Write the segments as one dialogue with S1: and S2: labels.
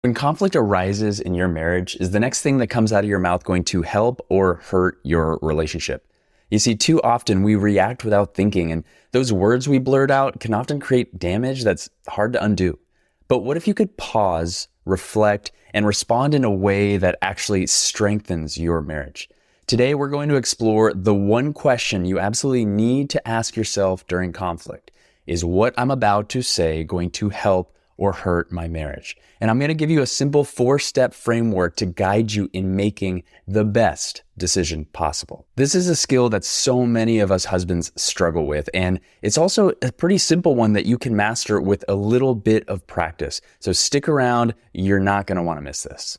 S1: When conflict arises in your marriage, is the next thing that comes out of your mouth going to help or hurt your relationship? You see, too often we react without thinking, and those words we blurt out can often create damage that's hard to undo. But what if you could pause, reflect, and respond in a way that actually strengthens your marriage? Today, we're going to explore the one question you absolutely need to ask yourself during conflict. Is what I'm about to say going to help or hurt my marriage? And I'm going to give you a simple 4-step framework to guide you in making the best decision possible. This is a skill that so many of us husbands struggle with, and it's also a pretty simple one that you can master with a little bit of practice. So stick around, you're not going to want to miss this.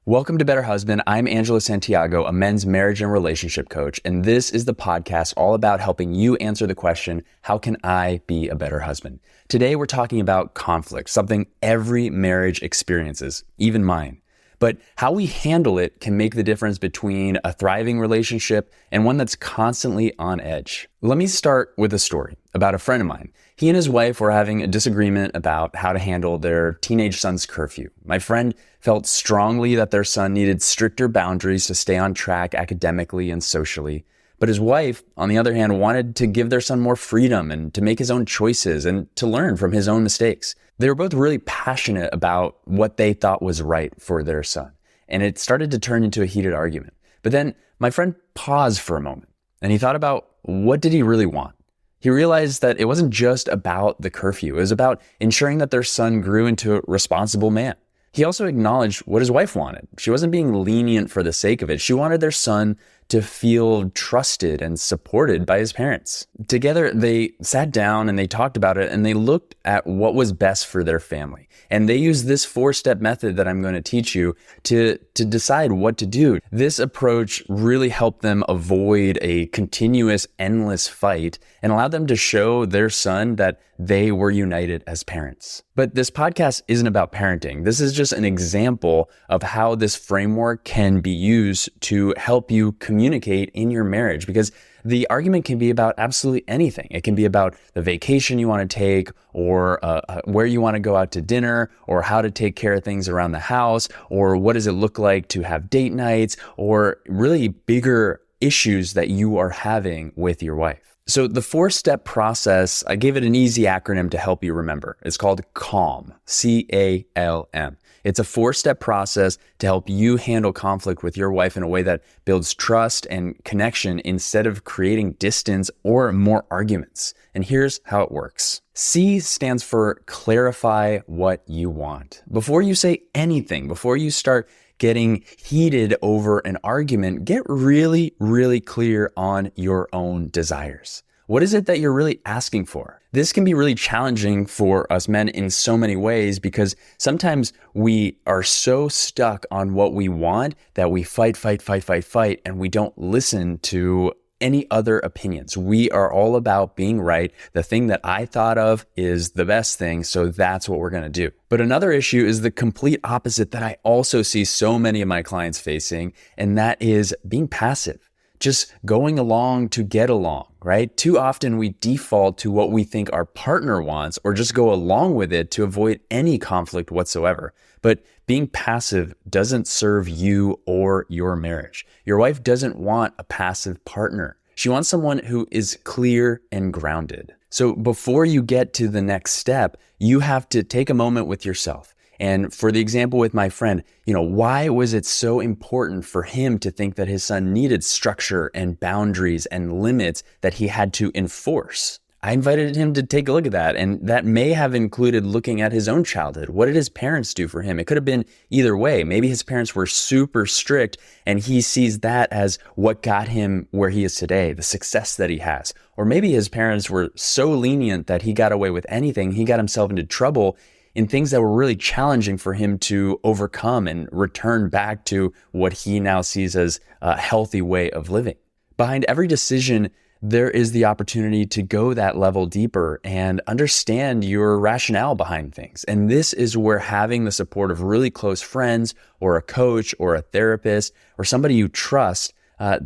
S1: Welcome to Better Husband. I'm Angelo Santiago, a men's marriage and relationship coach, and this is the podcast all about helping you answer the question, how can I be a better husband? Today, we're talking about conflict, something every marriage experiences, even mine. But how we handle it can make the difference between a thriving relationship and one that's constantly on edge. Let me start with a story about a friend of mine. He and his wife were having a disagreement about how to handle their teenage son's curfew. My friend felt strongly that their son needed stricter boundaries to stay on track academically and socially. But his wife, on the other hand, wanted to give their son more freedom and to make his own choices and to learn from his own mistakes. They were both really passionate about what they thought was right for their son. And it started to turn into a heated argument. But then my friend paused for a moment and he thought about what did he really want? He realized that it wasn't just about the curfew. It was about ensuring that their son grew into a responsible man. He also acknowledged what his wife wanted. She wasn't being lenient for the sake of it. She wanted their son to feel trusted and supported by his parents. Together, they sat down and they talked about it and they looked at what was best for their family. And they used this 4-step method that I'm going to teach you to decide what to do. This approach really helped them avoid a continuous, endless fight and allowed them to show their son that they were united as parents. But this podcast isn't about parenting. This is just an example of how this framework can be used to help you communicate in your marriage, because the argument can be about absolutely anything. It can be about the vacation you want to take, or where you want to go out to dinner, or how to take care of things around the house, or what does it look like to have date nights, or really bigger issues that you are having with your wife. So the 4-step process, I gave it an easy acronym to help you remember. It's called CALM, C-A-L-M. It's a 4-step process to help you handle conflict with your wife in a way that builds trust and connection instead of creating distance or more arguments. And here's how it works. C stands for clarify what you want. Before you say anything, before you start getting heated over an argument, get really, really clear on your own desires. What is it that you're really asking for? This can be really challenging for us men in so many ways because sometimes we are so stuck on what we want that we fight, and we don't listen to any other opinions. We are all about being right. The thing that I thought of is the best thing, so that's what we're going to do. But another issue is the complete opposite that I also see so many of my clients facing, and that is being passive. Just going along to get along, right? Too often we default to what we think our partner wants or just go along with it to avoid any conflict whatsoever. But being passive doesn't serve you or your marriage. Your wife doesn't want a passive partner. She wants someone who is clear and grounded. So before you get to the next step, you have to take a moment with yourself. And for the example with my friend, why was it so important for him to think that his son needed structure and boundaries and limits that he had to enforce? I invited him to take a look at that, and that may have included looking at his own childhood. What did his parents do for him? It could have been either way. Maybe his parents were super strict, and he sees that as what got him where he is today, the success that he has. Or maybe his parents were so lenient that he got away with anything. He got himself into trouble in things that were really challenging for him to overcome and return back to what he now sees as a healthy way of living. Behind every decision there is the opportunity to go that level deeper and understand your rationale behind things. And this is where having the support of really close friends or a coach or a therapist or somebody you trust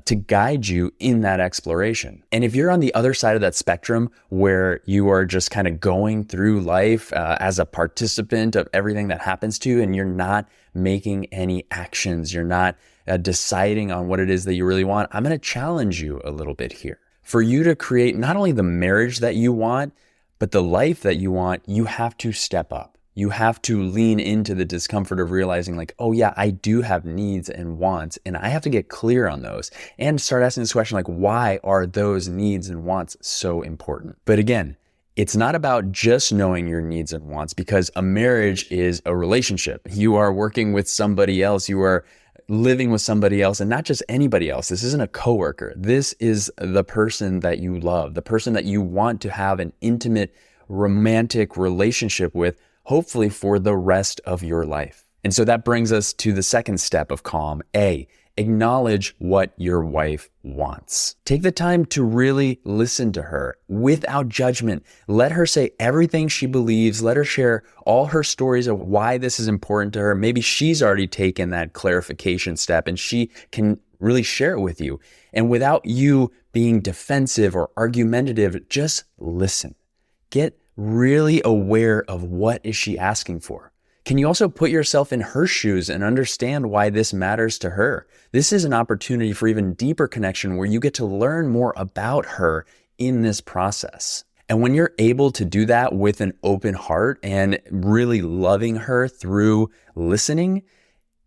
S1: to guide you in that exploration. And if you're on the other side of that spectrum where you are just kind of going through life as a participant of everything that happens to you and you're not making any actions, you're not deciding on what it is that you really want, I'm going to challenge you a little bit here. For you to create not only the marriage that you want, but the life that you want, you have to step up. You have to lean into the discomfort of realizing like, oh yeah, I do have needs and wants, and I have to get clear on those and start asking this question like, why are those needs and wants so important? But again, it's not about just knowing your needs and wants, because a marriage is a relationship. You are working with somebody else. You are living with somebody else, and not just anybody else. This isn't a coworker. This is the person that you love, the person that you want to have an intimate, romantic relationship with, hopefully for the rest of your life. And so that brings us to the second step of calm. A, acknowledge what your wife wants. Take the time to really listen to her without judgment. Let her say everything she believes. Let her share all her stories of why this is important to her. Maybe she's already taken that clarification step and she can really share it with you. And without you being defensive or argumentative, just listen. Get really aware of what is she asking for. Can you also put yourself in her shoes and understand why this matters to her? This is an opportunity for even deeper connection where you get to learn more about her in this process. And when you're able to do that with an open heart and really loving her through listening,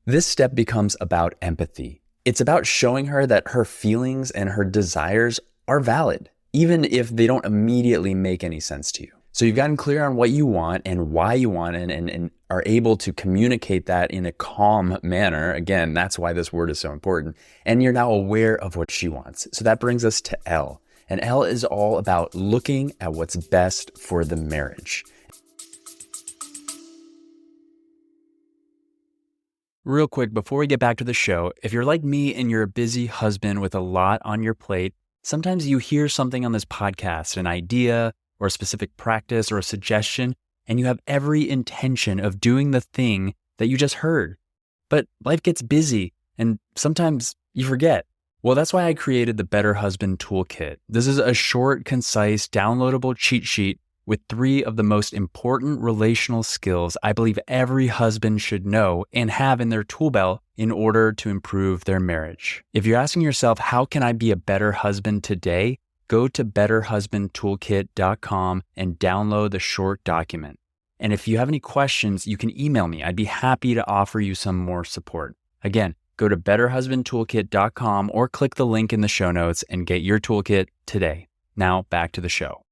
S1: this step becomes about empathy. It's about showing her that her feelings and her desires are valid, even if they don't immediately make any sense to you. So you've gotten clear on what you want and why you want it and are able to communicate that in a calm manner. Again, that's why this word is so important. And you're now aware of what she wants. So that brings us to L. And L is all about looking at what's best for the marriage. Real quick, before we get back to the show, if you're like me and you're a busy husband with a lot on your plate, sometimes you hear something on this podcast, an idea, or a specific practice or a suggestion, and you have every intention of doing the thing that you just heard. But life gets busy, and sometimes you forget. Well, that's why I created the Better Husband Toolkit. This is a short, concise, downloadable cheat sheet with 3 of the most important relational skills I believe every husband should know and have in their tool belt in order to improve their marriage. If you're asking yourself, how can I be a better husband today? Go to betterhusbandtoolkit.com and download the short document. And if you have any questions, you can email me. I'd be happy to offer you some more support. Again, go to betterhusbandtoolkit.com or click the link in the show notes and get your toolkit today. Now back to the show.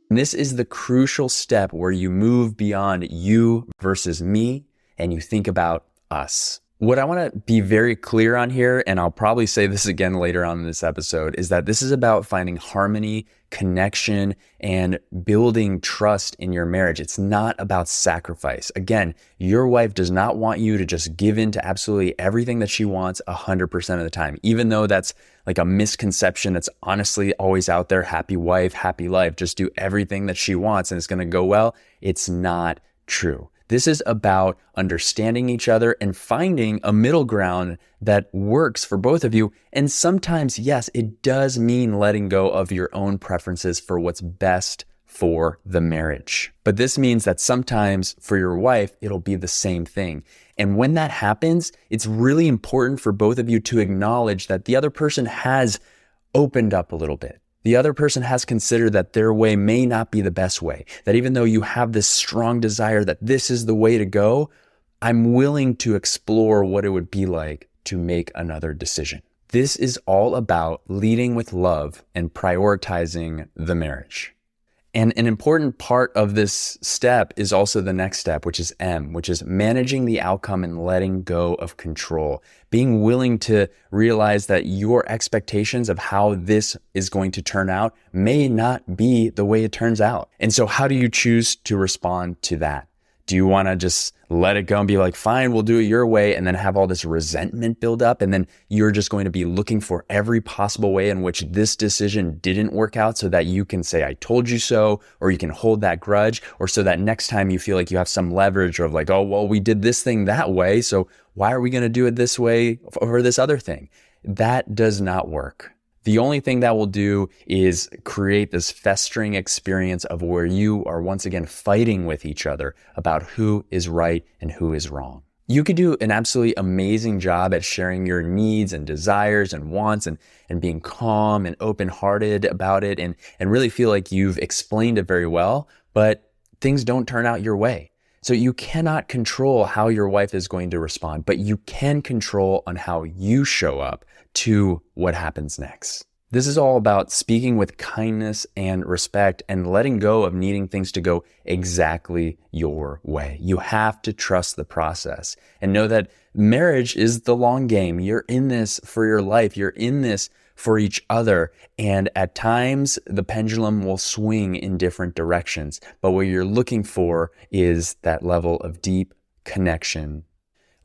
S1: This is the crucial step where you move beyond you versus me and you think about us. What I want to be very clear on here, and I'll probably say this again later on in this episode, is that this is about finding harmony, connection, and building trust in your marriage. It's not about sacrifice. Again, your wife does not want you to just give in to absolutely everything that she wants 100% of the time, even though that's like a misconception that's honestly always out there. Happy wife, happy life. Just do everything that she wants and it's going to go well. It's not true. This is about understanding each other and finding a middle ground that works for both of you. And sometimes, yes, it does mean letting go of your own preferences for what's best for the marriage. But this means that sometimes for your wife, it'll be the same thing. And when that happens, it's really important for both of you to acknowledge that the other person has opened up a little bit. The other person has considered that their way may not be the best way, that even though you have this strong desire that this is the way to go, I'm willing to explore what it would be like to make another decision. This is all about leading with love and prioritizing the marriage. And an important part of this step is also the next step, which is M, which is managing the outcome and letting go of control. Being willing to realize that your expectations of how this is going to turn out may not be the way it turns out. And so how do you choose to respond to that? Do you want to just let it go and be like, fine, we'll do it your way, and then have all this resentment build up? And then you're just going to be looking for every possible way in which this decision didn't work out so that you can say, I told you so, or you can hold that grudge, or so that next time you feel like you have some leverage of like, oh, well, we did this thing that way, so why are we going to do it this way or this other thing? That does not work. The only thing that will do is create this festering experience of where you are once again fighting with each other about who is right and who is wrong. You could do an absolutely amazing job at sharing your needs and desires and wants and being calm and open-hearted about it and really feel like you've explained it very well, but things don't turn out your way. So you cannot control how your wife is going to respond, but you can control on how you show up to what happens next. This is all about speaking with kindness and respect and letting go of needing things to go exactly your way. You have to trust the process and know that marriage is the long game. You're in this for your life. You're in this for each other. And at times the pendulum will swing in different directions. But what you're looking for is that level of deep connection.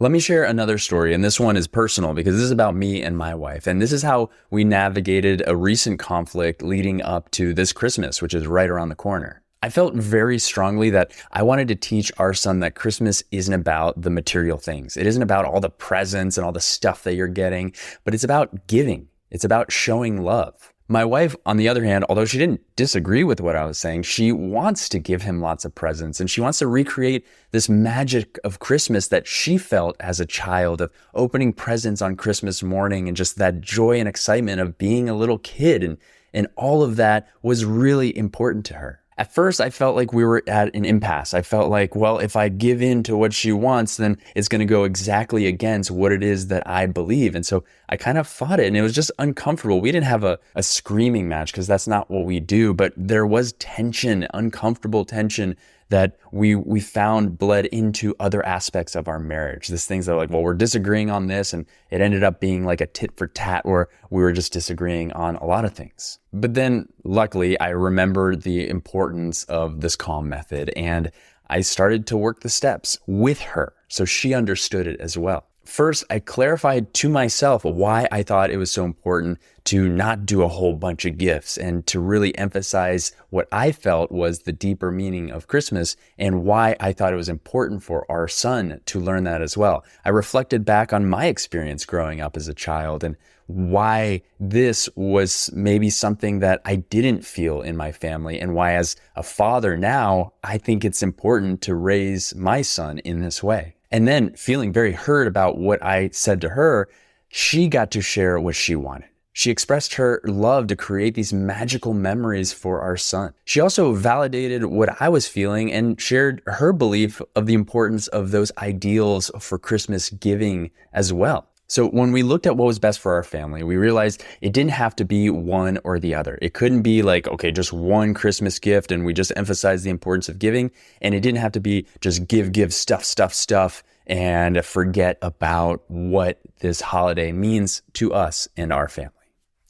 S1: Let me share another story, and this one is personal because this is about me and my wife. And this is how we navigated a recent conflict leading up to this Christmas, which is right around the corner. I felt very strongly that I wanted to teach our son that Christmas isn't about the material things. It isn't about all the presents and all the stuff that you're getting, but it's about giving. It's about showing love. My wife, on the other hand, although she didn't disagree with what I was saying, she wants to give him lots of presents and she wants to recreate this magic of Christmas that she felt as a child, of opening presents on Christmas morning and just that joy and excitement of being a little kid. And all of that was really important to her. At first, I felt like we were at an impasse. I felt like, well, if I give in to what she wants, then it's going to go exactly against what it is that I believe. And so I kind of fought it and it was just uncomfortable. We didn't have a screaming match because that's not what we do, but there was tension, uncomfortable tension that we found bled into other aspects of our marriage. These things that are like, well, we're disagreeing on this, and it ended up being like a tit for tat where we were just disagreeing on a lot of things. But then luckily I remembered the importance of this calm method and I started to work the steps with her so she understood it as well. First, I clarified to myself why I thought it was so important to not do a whole bunch of gifts and to really emphasize what I felt was the deeper meaning of Christmas and why I thought it was important for our son to learn that as well. I reflected back on my experience growing up as a child and why this was maybe something that I didn't feel in my family and why as a father now, I think it's important to raise my son in this way. And then feeling very hurt about what I said to her, she got to share what she wanted. She expressed her love to create these magical memories for our son. She also validated what I was feeling and shared her belief of the importance of those ideals for Christmas giving as well. So when we looked at what was best for our family, we realized it didn't have to be one or the other. It couldn't be like, okay, just one Christmas gift and we just emphasize the importance of giving. And it didn't have to be just give, stuff, and forget about what this holiday means to us and our family.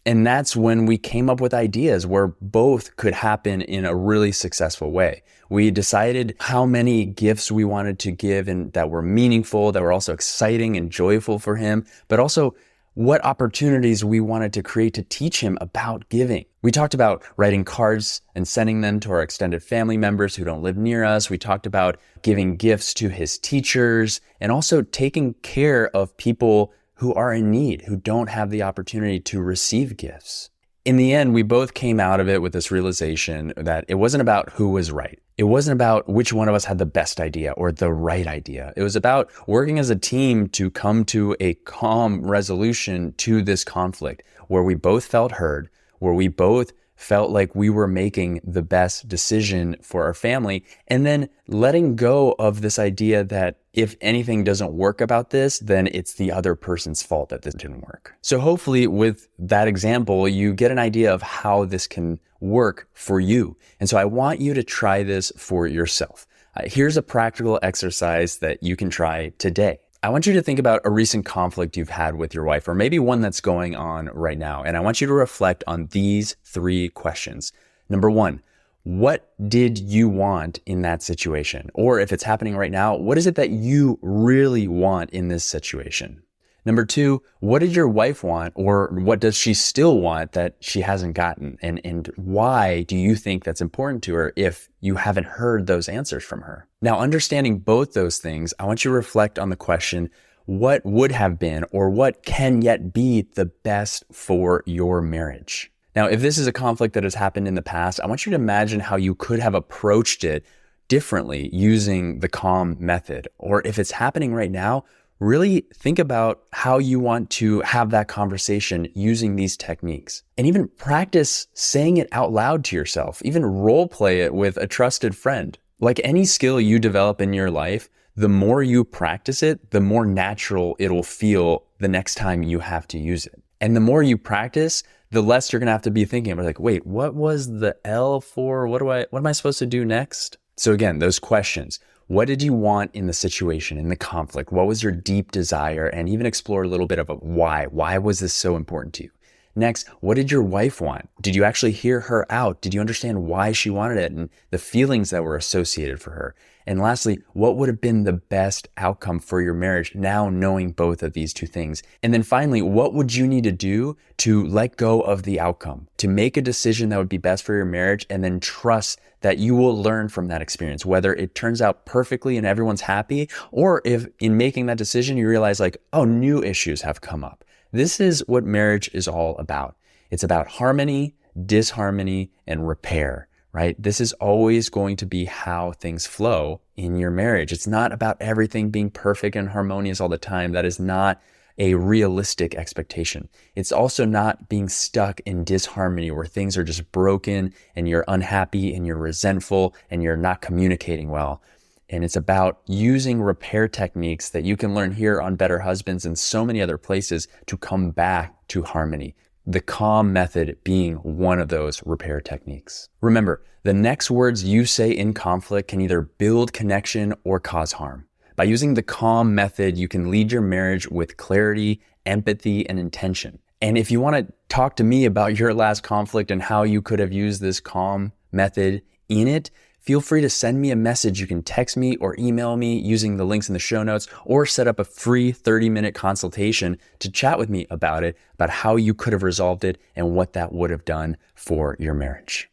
S1: And that's when we came up with ideas where both could happen in a really successful way. We decided how many gifts we wanted to give and that were meaningful, that were also exciting and joyful for him, but also what opportunities we wanted to create to teach him about giving. We talked about writing cards and sending them to our extended family members who don't live near us. We talked about giving gifts to his teachers and also taking care of people who are in need, who don't have the opportunity to receive gifts. In the end, we both came out of it with this realization that it wasn't about who was right. It wasn't about which one of us had the best idea or the right idea. It was about working as a team to come to a calm resolution to this conflict where we both felt heard, where we both felt like we were making the best decision for our family, and then letting go of this idea that if anything doesn't work about this, then it's the other person's fault that this didn't work. So hopefully with that example, you get an idea of how this can work for you. And so I want you to try this for yourself. Here's a practical exercise that you can try today. I want you to think about a recent conflict you've had with your wife, or maybe one that's going on right now. And I want you to reflect on these 3 questions. Number 1, What did you want in that situation? Or if it's happening right now, what is it that you really want in this situation? Number two, what did your wife want, or what does she still want that she hasn't gotten? And why do you think that's important to her if you haven't heard those answers from her? Now, understanding both those things, I want you to reflect on the question, what would have been or what can yet be the best for your marriage? Now, if this is a conflict that has happened in the past, I want you to imagine how you could have approached it differently using the calm method. Or if it's happening right now, really think about how you want to have that conversation using these techniques. And even practice saying it out loud to yourself, even role play it with a trusted friend. Like any skill you develop in your life, the more you practice it, the more natural it'll feel the next time you have to use it. And the more you practice, the less you're going to have to be thinking about like, wait, what was the L for? What am I supposed to do next? So again, those questions. What did you want in the situation, in the conflict? What was your deep desire? And even explore a little bit of a why. Why was this so important to you? Next, what did your wife want? Did you actually hear her out? Did you understand why she wanted it and the feelings that were associated for her? And lastly, what would have been the best outcome for your marriage now knowing both of these two things? And then finally, what would you need to do to let go of the outcome, to make a decision that would be best for your marriage and then trust that you will learn from that experience, whether it turns out perfectly and everyone's happy, or if in making that decision, you realize like, oh, new issues have come up. This is what marriage is all about. It's about harmony, disharmony, and repair, right? This is always going to be how things flow in your marriage. It's not about everything being perfect and harmonious all the time. That is not a realistic expectation. It's also not being stuck in disharmony where things are just broken and you're unhappy and you're resentful and you're not communicating well. And it's about using repair techniques that you can learn here on Better Husbands and so many other places to come back to harmony. The calm method being one of those repair techniques. Remember, the next words you say in conflict can either build connection or cause harm. By using the calm method, you can lead your marriage with clarity, empathy, and intention. And if you want to talk to me about your last conflict and how you could have used this calm method in it, feel free to send me a message. You can text me or email me using the links in the show notes, or set up a free 30-minute consultation to chat with me about it, about how you could have resolved it and what that would have done for your marriage.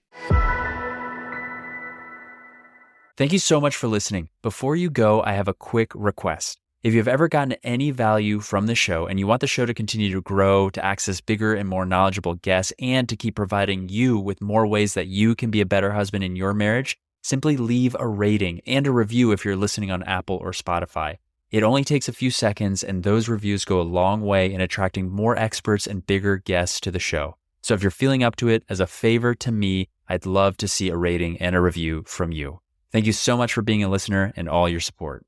S1: Thank you so much for listening. Before you go, I have a quick request. If you've ever gotten any value from the show and you want the show to continue to grow, to access bigger and more knowledgeable guests, and to keep providing you with more ways that you can be a better husband in your marriage, simply leave a rating and a review if you're listening on Apple or Spotify. It only takes a few seconds, and those reviews go a long way in attracting more experts and bigger guests to the show. So if you're feeling up to it, as a favor to me, I'd love to see a rating and a review from you. Thank you so much for being a listener and all your support.